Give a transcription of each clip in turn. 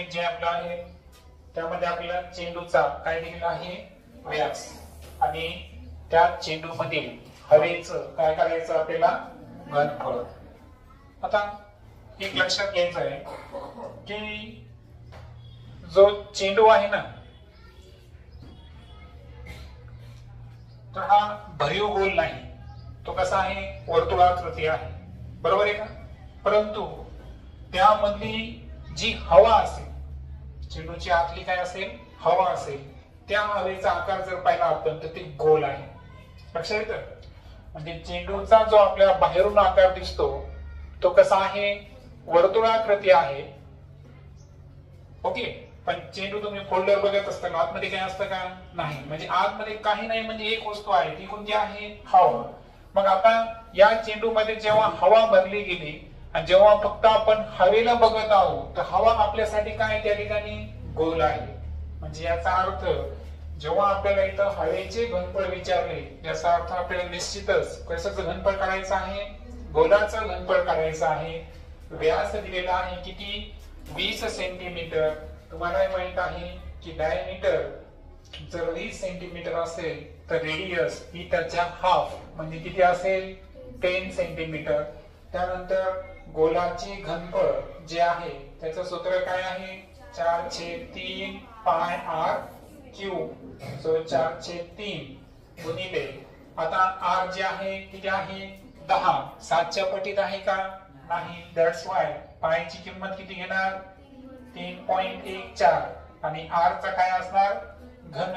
एक जे आपलं आहे त्यामध्ये आपल्याला चेंडूचा काय दिलेला आहे व्यास आणि त्या चेंडू मधील हवेचं काय करायचं आपल्याला घनफळ. आता एक लक्षात घ्यायचं आहे की जो चेंडू आहे ना तर हा भरीव गोल नाही, तो कसा आहे वर्तुळाकृती आहे, बरोबर आहे का. परंतु त्यामधली जी हवा असेल, चेंडूची आतली काय असेल हवा असेल, त्या हवेचा आकार जर पाहिला आपण तर ते गोल आहे. लक्षात येतं. म्हणजे चेंडूचा जो आपल्याला बाहेरून आकार दिसतो तो कसा आहे वर्तुळाकृती आहे. ओके. पण चेंडू तुम्ही फोल्डर बघत असताना आतमध्ये काय असतं का नाही, म्हणजे आतमध्ये काही नाही, म्हणजे एक वस्तू आहे ती कोणती आहे हवा. मग आता या चेंडू मध्ये जेव्हा हवा भरली गेली आणि जेव्हा फक्त आपण हवेला बघत आहोत तर हवा आपल्यासाठी काय त्या ठिकाणी गोल आहे. म्हणजे याचा अर्थ जेव्हा आपल्याला इथं हवेचे घनफळ विचारले याचा अर्थ आपल्याला निश्चितच कशाचं घनफळ करायचं आहे गोलाचं घनफळ करायचं आहे. व्यास दिलेला आहे किती 20 सेंटीमीटर. तुम्हाला माहित आहे की डायमीटर जर 20 सेंटीमीटर असेल तर रेडियस ही त्याच्या हाफ म्हणजे किती असेल 10 सेंटीमीटर. त्यानंतर गोलाचे घनफळ जे आहे त्याचं सूत्र काय आहे 4/3 पाय आर क्यूब. सो 4/3 गुणिले आता आर जे आहे किती आहे 10. 7च्या पटीत आहे का नाही. दॅट्स वाय पायची किंमत किती घेणार 3.14 आणि आर चा काय असणार घन.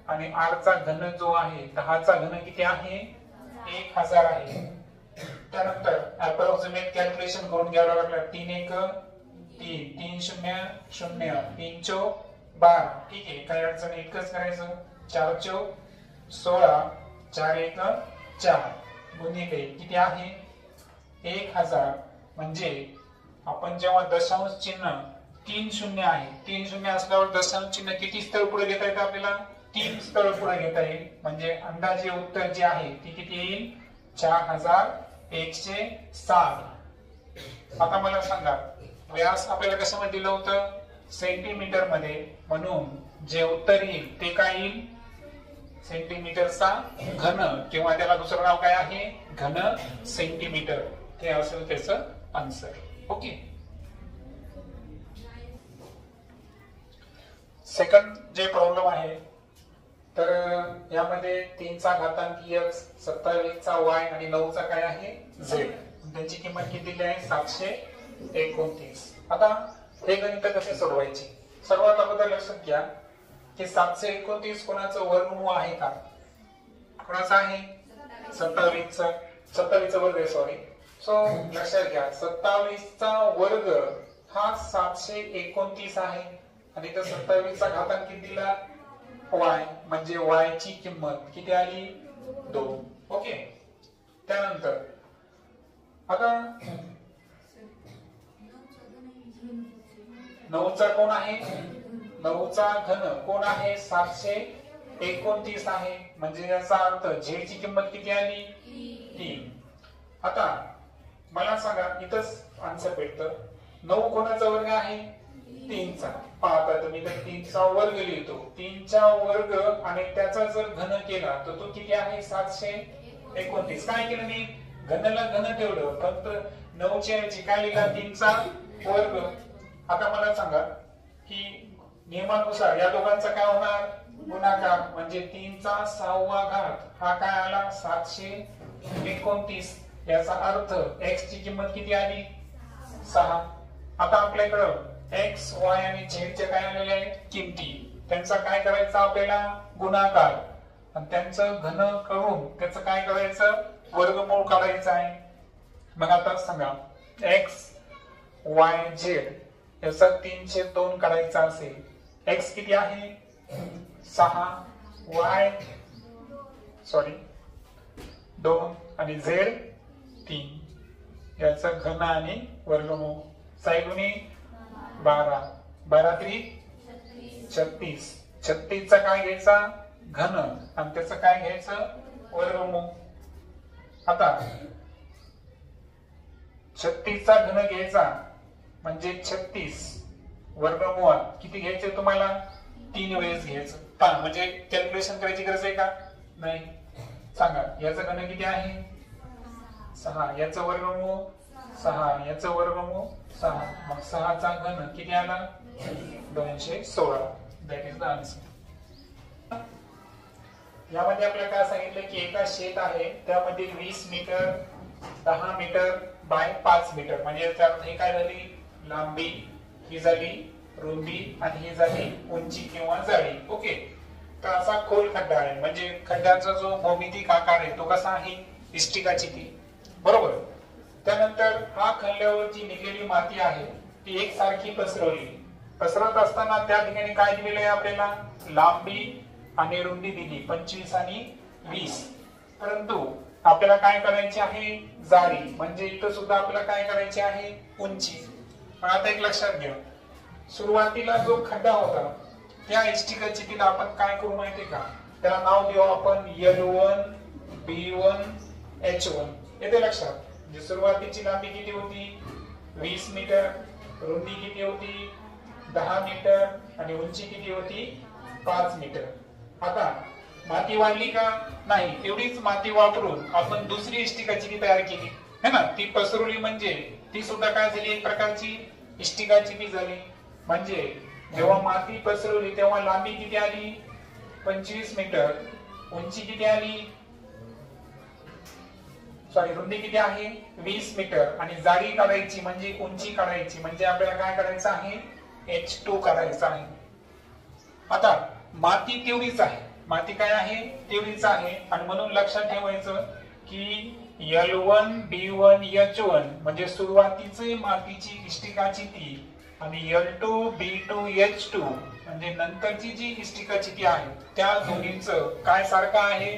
आणि आर चा घन जो आहे 10 चा घन किती आहे 1000 आहे. त्यानंतर अप्रॉक्सिमेट कॅल्क्युलेशन करून घ्यावं लागलं. 3 1 3 3 0 0 3 4 12. ठीक आहे काही अडचण इतकंच करायचं. 4 4 16 4 1 4 गुणिले किती आहे 1000. म्हणजे आपण जेव्हा दशांश चिन्ह 3 0 आहे 3 0 असल्यावर दशांश चिन्ह किती स्थळ पुढे घेता येतं आपल्याला 3 स्थळ पुढे घेता येईल. म्हणजे अंदाजे उत्तर जे आहे ती किती येईल 4160. आता मला सांगा व्यास आपल्याला कशामध्ये दिलं होतं सेंटीमीटर मध्ये, म्हणून जे उत्तर येईल ते काय येईल सेंटीमीटरचा घन किंवा त्याला दुसरं नाव काय आहे घन सेंटीमीटर. ते असेल त्याचं आन्सर. ओके. सेकंड जे प्रॉब्लेम आहे तर यामध्ये 3 चा घातांक x 27 चा y आणि 9 चा काय आहे z. त्यांची किंमत किती दिली आहे 729. आता हे गणित कसे सोडवायचे. सर्वात अगोदर लक्षात घ्या की 729 कोणाचं वर्गमूळ आहे का कोणाचं आहे 27 चा वर्ग आहे सॉरी. सो लक्षात घ्या 27 चा वर्ग हा 729 आहे आणि त्या 27 चा घातांक किती दिला y म्हणजे y ची किंमत किती आली 2. ओके. त्यानंतर आता 9 चा कोण आहे 9 चा घन कोण आहे 729 आहे. म्हणजे याचा अर्थ z ची किंमत किती आली 3. आता मला सांगा इथंच आन्सर भेटतं 9 कोणाचा वर्ग आहे 3 चा. पाहता तुम्ही तर 3 चा वर्ग लिहितो 3 चा वर्ग आणि त्याचा जर घन केला तर तो किती आहे 729. काय केलं मी घनला घन ठेवलं फक्त 9 च्या ऐवजी काय लिहिला 3 चा वर्ग. आता मला सांगा की नियमानुसार या दोघांचा काय होणार गुणाकार म्हणजे 3 चा 6वा घात हा काय आला 729. याचा अर्थ x ची किंमत किती आली 6. आता आपल्याकडं x y आणि z चे काय आलेले आहेत किमती. त्यांचा काय करायचा आपल्याला गुणाकार आणि त्यांचं घन करून त्याचं काय करायचं वर्गमूळ काढायचं आहे. मग आता सांगा x y z याचा 3/2 काढायचा असेल. x किती आहे 6 y 2 आणि z 3 याचा घन आणि वर्गमूळ. 6 गुणी 12 12 3 36. 36 चा काय घ्यायचा घन आणि त्याचं काय घ्यायचं वर्गमूळ. आता 36 चा घन घ्यायचा म्हणजे 36 वर्गमूळ किती घ्यायचे तुम्हाला 3 वेळेस घ्यायचं. पहा म्हणजे कॅल्क्युलेशन करायची गरज आहे का? नाही. सांगा याचं घन किती आहे? 6. याचं वर्गमूळ 6. याचं वर्गमूळ 6. मग 6 चा घन किती आला? 216. That is the answer. यामध्ये आपल्याला काय सांगितलं की एका शेत आहे त्यामध्ये 20 मीटर 10 मीटर बाय 5 मीटर म्हणजे त्यात हे काय झाली? लांबी, ही झाली रुंदी आणि ही झाली उंची किंवा जाडी. ओके. तर असा खोल खड्डा आहे म्हणजे खड्ड्याचा जो भौमितिक आकार आहे तो कसा आहे? इष्टिकाची ती. बरोबर. त्यानंतर हा खणल्यावरची निघलेली माती आहे ती एकसारखी पसरवली. पसरत असताना त्या ठिकाणी काय दिलेलं आहे आपल्याला? लांबी आणि रुंदी दिली 25 आणि 20. परंतु आपल्याला काय करायची आहे? जाडी. म्हणजे इथं सुद्धा आपल्याला काय करायची आहे? उंची. पण आता एक लक्षात घ्या, सुरुवातीला जो खड्डा होता त्या इष्टिकाची तिला आपण काय करू माहितीये का? त्याला नाव देऊ आपण L1 B1 H1. येते लक्षात? म्हणजे सुरुवातीची लांबी किती होती? 20 मीटर, रुंदी किती होती? 10 मीटर आणि उंची किती होती? 5 मीटर. आता माती वाढली का? नाही. एवढीच माती वापरून आपण दुसरी इष्टिकाची तयार केली है ना. ती पसरवली म्हणजे ती सुद्धा काय झाली? एक प्रकारची इष्टिकाची ती झाली. म्हणजे जेव्हा माती पसरवली तेव्हा लांबी किती आली? 25 मीटर. उंची किती आली? रुंदी किती आहे? 20 मीटर. आणि जाडी काढायची म्हणजे उंची काढायची म्हणजे आपल्याला काय करायचं आहे? H2 काढायचं आहे. आता माती तेवढीच आहे. माती काय आहे? तेवढीच आहे. आणि म्हणून लक्षात ठेवायचं की L1 B1 H1 म्हणजे सुरुवातीचे मातीची इष्टिकाची ती आणि L2 B2 H2 म्हणजे नंतरची जी इष्टिकाची ती आहे त्या दोन्हींचं काय सारखं आहे?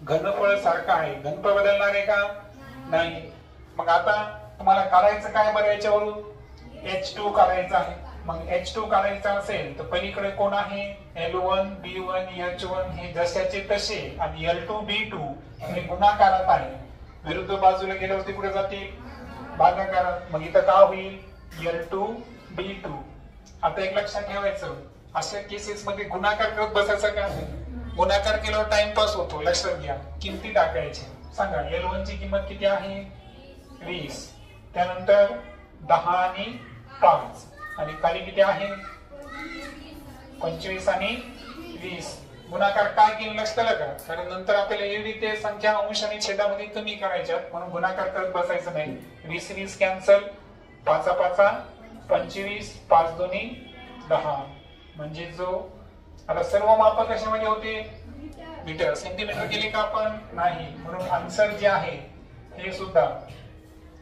घनफळ सारखं आहे. घनफळ बदलणार आहे का? नाही. मग आता तुम्हाला काढायचं काय बरं? याच्यावरून H2 काढायचं आहे. मग H2 काढायचा असेल तर पलीकडे कोण आहे? L1 B1 H1 हे जशाचे तसे आणि L2 B2 हे गुणाकारात आहे. विरुद्ध बाजूला गेल्यावरती कुठे जाते? भागाकारात. मग इथं काय होईल? L2 B2. आता एक लक्षात ठेवायचं, अशा केसेस मध्ये गुणाकार करत बसायचा का? गुणाकार केल्यावर टाइमपास होतो. लक्षात घ्या. किमती टाकायची. सांगा L1 ची किंमत किती आहे? 20. त्यानंतर 10 आणि 5 आणि खाली किती आहे? 25 आणि 20. गुणाकार काय केलं लक्षात आलं का? कारण नंतर आपल्याला एवढी ते संख्या अंश आणि छेदामध्ये कमी करायच्या म्हणून गुणाकार करत बसायचं नाही. 20 कॅन्सल. 5 25 5 दोन्ही 10 म्हणजे जो आता सर्व माप कशामध्ये होते? मीटर. सेंटीमीटर केले का आपण? नाही. म्हणून आन्सर जे आहे हे सुद्धा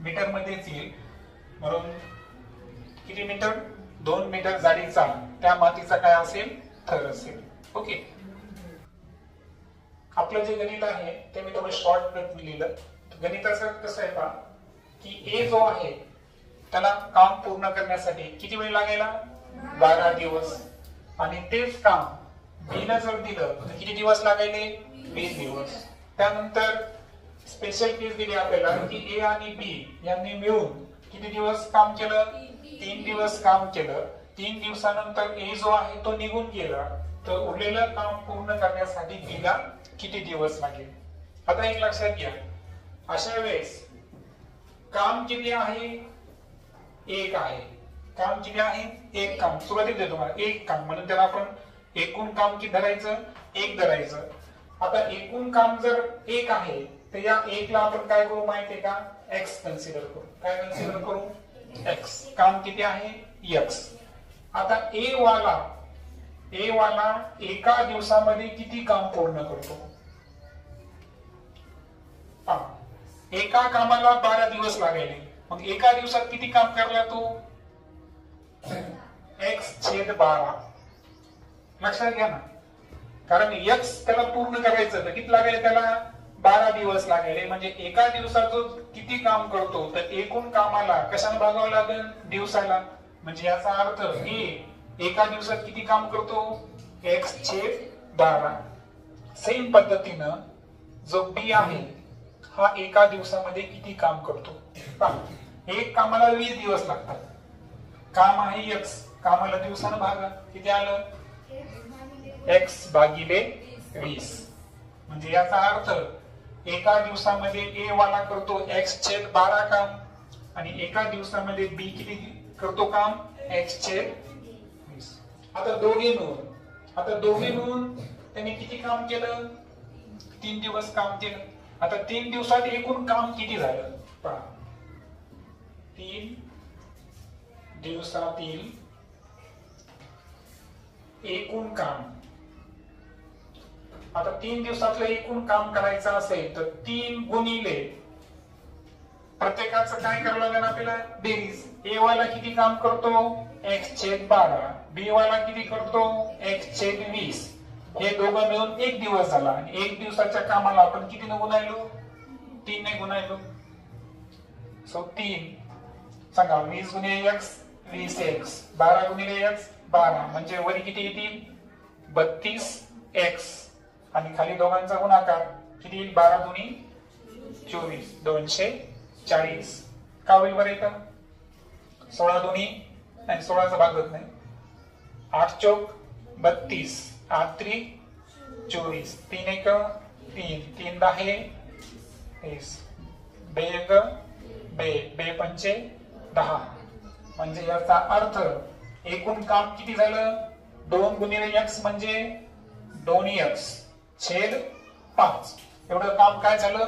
मीटर मध्येच येईल. म्हणून किती मीटर? 2 मीटर जाडीचा त्या मातीचा काय असेल? थर असेल. ओके. आपलं जे गणित आहे ते मी थोडं शॉर्टकट लिहिलं. गणिताचं कसं आहे पहा की ए जो आहे त्याला काम पूर्ण करण्यासाठी किती वेळ लागेला? 12 दिवस. आणि तेच काम बी ला जर दिलं तर किती दिवस लागायले? 20 दिवस. त्यानंतर स्पेशल केस दिली आपल्याला की ए आणि बी यांनी मिळून किती दिवस काम केलं? 3 दिवस काम केलं. 3 दिवसानंतर ए जो आहे तो निघून गेला तर उरलेलं काम पूर्ण करण्यासाठी बी ला किती दिवस लागेल? आता एक लक्षात घ्या, अशा वेळेस काम किती आहे? 1 आहे. काम किती आहे? 1 काम. सुरुवातीला देतो तुम्हाला 1 काम म्हणून त्याला आपण एकूण काम किती धरायचं? 1 धरायचं. आता एकूण काम जर 1 आहे तर या 1 ला आपण काय करू माहितीये का? x कन्सिडर करू. काय कन्सिडर करू? x. काम किती आहे? x. आता ए वाला एका दिवसामध्ये किती काम पूर्ण करतो? एका कामाला 12 दिवस लागले. मग एका दिवसात किती काम करला तो? x/12. लक्षात घ्या ना. कारण x त्याला पूर्ण करायचं तर किती लागेल? त्याला 12 दिवस लागेल. म्हणजे एका दिवसात जो किती काम करतो तर एकूण कामाला कशाने भागावं लागेल? दिवसाला. म्हणजे याचा अर्थ एका दिवसात किती काम करतो? x/12. सेम पद्धतीनं जो b आहे हा एका दिवसामध्ये किती काम करतो? एक कामाला 20 दिवस लागतात. काम आहे x. कामाला दिवसानं भागा, किती आलं? x भागिले 20. म्हणजे याचा अर्थ एका दिवसामध्ये ए वाला करतो x/12 काम आणि एका दिवसामध्ये बी किती करतो काम? x/20. आता दोघे मिळून त्यांनी किती काम केलं? 3 दिवस काम केलं. आता 3 दिवसात एकूण काम किती झालं पहा. 3 दिवसातील एकूण काम. आता 3 दिवसातलं एकूण काम करायचं असेल तर 3 गुणिले प्रत्येकाचं काय करावं लागेल आपल्याला? बेरीज. ए वाला किती काम करतो? x/12. बी वाला किती करतो? x/20. हे दोघं मिळून 1 दिवस झाला आणि 1 दिवसाच्या कामाला आपण किती ने गुणायलो? 3 ने गुणायलो. सो 3 सांगा 20 गुणिले x 20x, 12 गुणिले x 12, म्हणजे वरी किती येतील? 32x आणि खाली दोघांचा गुणाकार किती येईल? 12 दुनी 24, 240. का होईल बरं इथं? 16 दुनी आणि 16चा भाग होत नाही. 8 चौक 32, 8 त्रिक 24, 3 एक 3, 3 10 20, 2 एक 2, 2 पंचे 10. म्हणजे याचा अर्थ एकूण काम किती झालं? 2 गुणिले x म्हणजे 2x/5. एवढं काम काय झालं?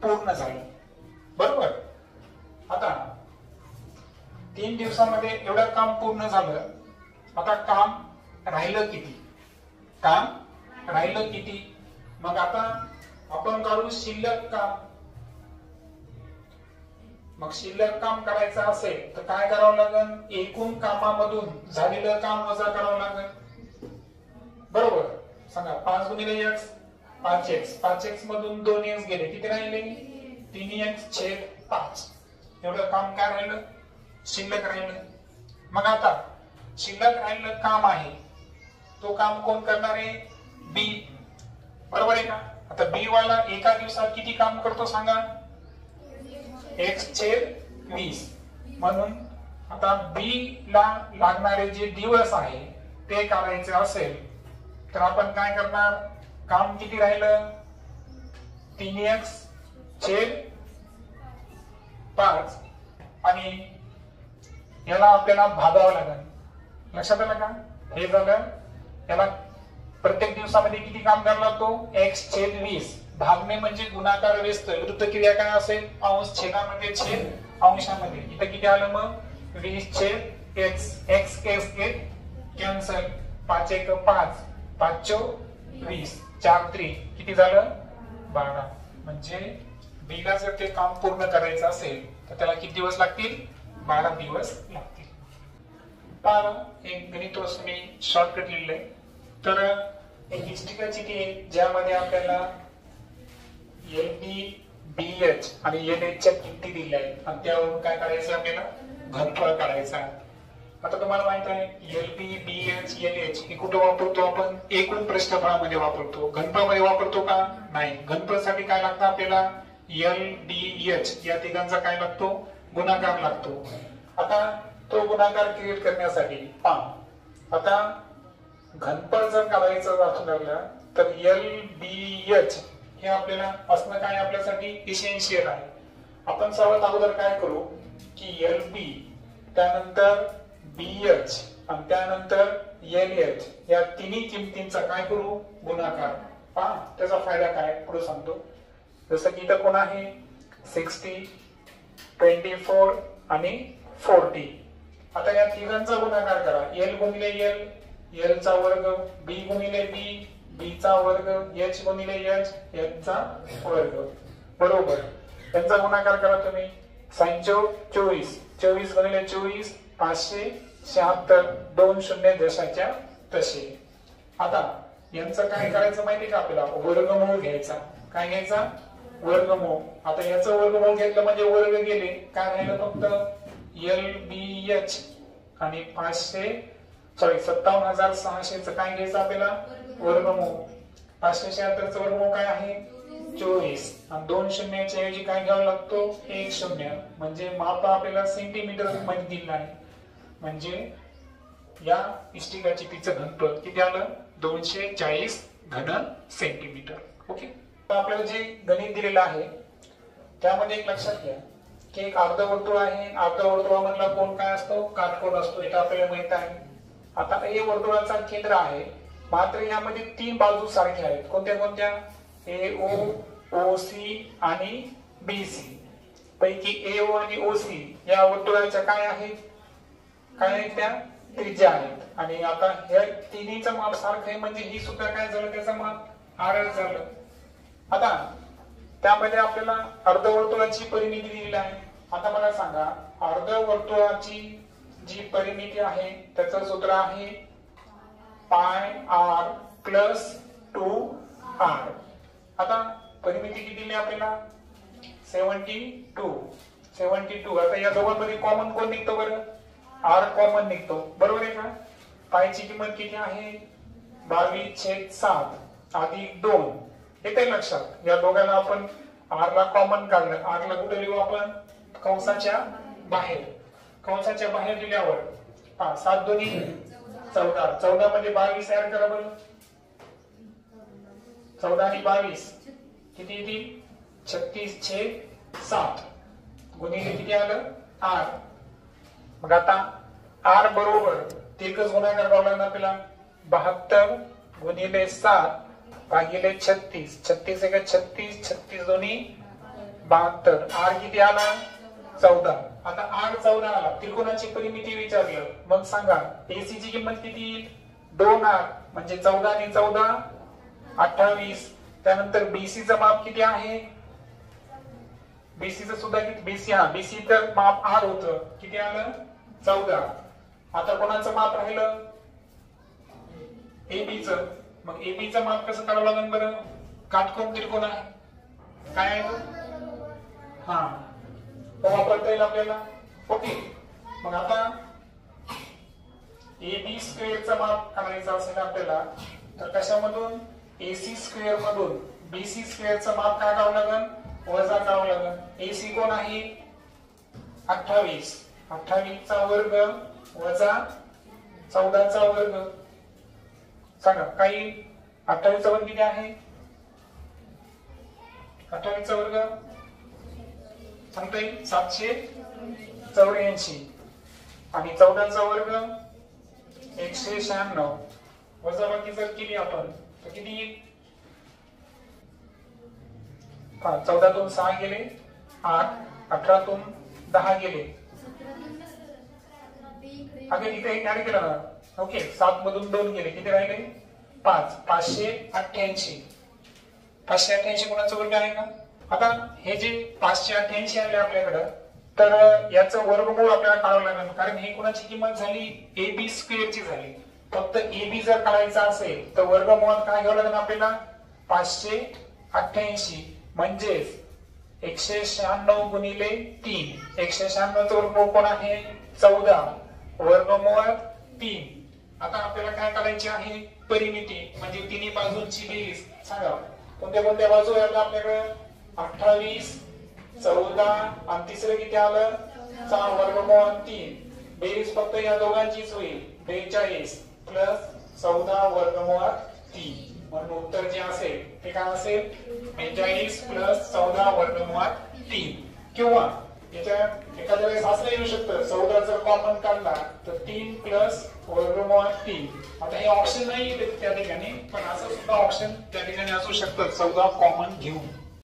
पूर्ण झालं. बरोबर. आता 3 दिवसामध्ये एवढं काम पूर्ण झालं. आता काम राहिलं किती? मग आता आपण काढू शिल्लक काम. मग शिल्लक काम करायचं असेल तर काय करावं लागेल? एकूण कामामधून झालेलं काम वजा करावं लागेल. बरोबर. सांगा 5 गुणिले x 5x, 5x मधून 2x गेले, किती राहिले? 3x/5. एवढं काम काय राहिलं? शिल्लक राहिलं. मग आता शिल्लक राहिलं काम आहे, तो काम कोण करणार आहे? बी. बरोबर आहे का? आता बी वाला एका दिवसात किती काम करतो सांगा? x/20. म्हणून आता बी ला लागणारे जे दिवस आहे ते काढायचे असेल तर आपण काय करणार? काम किती राहिलं? 3x/5 आणि याला आपल्याला भागावं लागेल. लक्षात आलं का? हे झालं. याला प्रत्येक दिवसामध्ये किती काम करावं लागतो? x/20. भागणे म्हणजे गुणाकार व्यस्त. विरुद्ध क्रिया काय असेल? अंश छेदामध्ये छेद अंशामध्ये. इथं किती आलं मग? 20/x. x cancel. 5 एक 5, 5 चौक 20, 4 त्रिक किती झालं? 12. म्हणजे बीला जर ते काम पूर्ण करायचं असेल तर त्याला किती दिवस लागतील? 12 दिवस लागतील. पहा एक गणित मी शॉर्टकट लिहिलंय. तर एक हिस्ट्रिकलची टीम ज्यामध्ये आपल्याला LB, BH आणि LH च्या किमती दिल्या आहेत आणि त्यावरून काय करायचं? आपल्याला घनफळ काढायचा. आता तुम्हाला माहित आहे LB, BH, LH हे कुठे वापरतो आपण? एकूण पृष्ठफळामध्ये वापरतो. घनफळामध्ये वापरतो का? नाही. घनफळासाठी काय लागतं आपल्याला? LBH या तिघांचा काय लागतो? गुणाकार लागतो. आता तो गुणाकार क्रिएट करण्यासाठी आता घनफळ जर काढायचं आपल्याला तर LBH हे आपल्याला असणं काय आपल्यासाठी इसेन्शियल आहे. आपण सर्वात अगोदर काय करू की LB त्यानंतर BH आणि त्यानंतर LH या तिन्ही किमतींचा काय करू? गुणाकार. पहा त्याचा फायदा काय पुढे सांगतो. जसं की इथं कोण आहे? 60, 24 आणि 40. आता या तिघांचा गुणाकार करा. L गुणिले L, L चा वर्ग, B गुणिले B, B चा वर्ग, H गुणिले H, H चा वर्ग. बरोबर. त्यांचा गुणाकार करा तुम्ही. 24, 24 गुणिले 24, 576. 2 शून्य जशाच्या तसे. आता यांचं काय करायचं माहिती का आपल्याला? वर्गमूळ घ्यायचा. काय घ्यायचा? वर्गमूळ. आता याचं वर्गमूळ घेतलं म्हणजे वर्ग गेले. काय राहिलं? फक्त LBH आणि 57,600 च काय घ्यायचं आपल्याला? वर्गमूळ. 576 च वर्गमूळ काय आहे? 24 आणि 2 शून्याच्या ऐवजी काय घ्यावा लागतो? 1 शून्य. म्हणजे माप आपल्याला सेंटीमीटर मध्ये दिलं आहे. म्हणजे या इष्टिकाची तिचं घनफळ किती आलं 240 घन सेंटीमीटर. ओके, आपल्याला जे गणित दिलेलं आहे त्यामध्ये एक लक्षात घ्या की एक अर्धवर्तुळ आहे. अर्धवर्तुळामधला कोण काय असतो काटकोन असतो, हे आपल्याला माहित आहे. आता हे वर्तुळाचा केंद्र आहे, मात्र यामध्ये 3 बाजू सारख्या आहेत. कोणत्या कोणत्या? AO, OC आणि BC पैकी AO आणि OC या वर्तुळाच्या काय आहेत? काय आहेत? त्या त्रिज्या आहेत. आणि आता ह्या तिन्हीचं माप सारखं आहे म्हणजे ही सुद्धा काय झालं त्याचं माप R झालं. आता त्यामध्ये आपल्याला अर्धवर्तुळाची परिमिती दिलेली आहे. आता मला सांगा अर्धवर्तुळाची जी परिमिती आहे त्याचं सूत्र आहे पाय R प्लस 2R. आता परिमिती किती दिली आपल्याला 72. आता या दोघांमध्ये कॉमन कोण निघतो बरं? R कॉमन निघतो, बरोबर आहे का? पायची किंमत किती आहे 22/7 अधिक 2. येते लक्षात? या दोघांना आपण R ला कॉमन काढलं. R ला कुठे लिहू आपण? कंसाच्या बाहेर. कंसाच्या बाहेर लिहिल्यावर 7 दोन्ही 14. 14 मध्ये 22 ऍड करा बरं. 14 आणि 22 किती येतील 36/7 गुणिले किती आलं R. मग आता R बरोबर एकच गुणाकार करावा लागणार आपल्याला 72 गुणिले 7 भागिले 36. 36 एक 36, 36 दोन्ही 72. R किती आला 14. आता R 14 आला. त्रिकोणाची परिमिती विचारलं, मग सांगा AC ची किंमत किती येईल 2R म्हणजे 14 आणि 14 28. त्यानंतर BC चं माप किती आहे? BC चं सुद्धा किती? BC चं माप R होतं, किती आलं 14. आता कोणाचं माप राहिलं AB चं. मग AB चं माप कसं करावं लागेल बरं? काटकोन त्रिकोण आहे, काय आहे तो? तो वापरता येईल आपल्याला. ओके, मग आता AB स्क्वेअरचं माप काढायचं असेल आपल्याला तर कशामधून? AC स्क्वेअर मधून. BC स्क्वेअरचं माप काय करावं लागेल? वजा करावं लागेल. AC कोण आहे 28. 28 चा वर्ग वजा 14 चा वर्ग. सांगा काही 28 चा वर्ग किती आहे? 28 चा वर्ग सांगता येईल 784 आणि 14 चा वर्ग 196. वजाबाकी जर केली आपण तर किती येईल? 14 तून 6 गेले 8, 18 तून 10 गेले. अगे इथे एक ऍड केलं ना. ओके, 7 मधून 2 गेले, किती राहिले 5. 588. 588 कोणाचा वर्ग आहे का? आता हे जे 588 आले आपल्याकडं तर याचं वर्गमूळ आपल्याला काढावं लागेल, कारण ही कोणाची किंमत झाली AB स्क्वेअरची झाली. फक्त AB जर काढायचा असेल तर वर्गमूळात काय घ्यावं लागेल आपल्याला 588 म्हणजेच 196 गुणिले 3. 196 चं वर्गमूळ कोण आहे 14 वर्गमूळात 3. आता आपल्याला काय करायची आहे परिमिती म्हणजे तिन्ही बाजूंची बेरीज. सांगा कोणत्या कोणत्या बाजू आहेत आपल्याकडे 28 14 आणि तिसरं किती आलं 4 वर्गमूळात 3. बेरीज फक्त या दोघांचीच होईल 42 प्लस 14 वर्गमूळात 3. म्हणून उत्तर जे असेल ते काय असेल 42 प्लस 14 वर्गमूळात 3. किंवा याच्या एखाद्या वेळेस असं येऊ शकतं 14 जर कॉमन काढला तर 3 प्लस वर्गमूळात 3. आता हे ऑप्शन नाही त्या ठिकाणी, पण असं सुद्धा ऑप्शन त्या ठिकाणी असू शकतं 14 कॉमन घेऊन.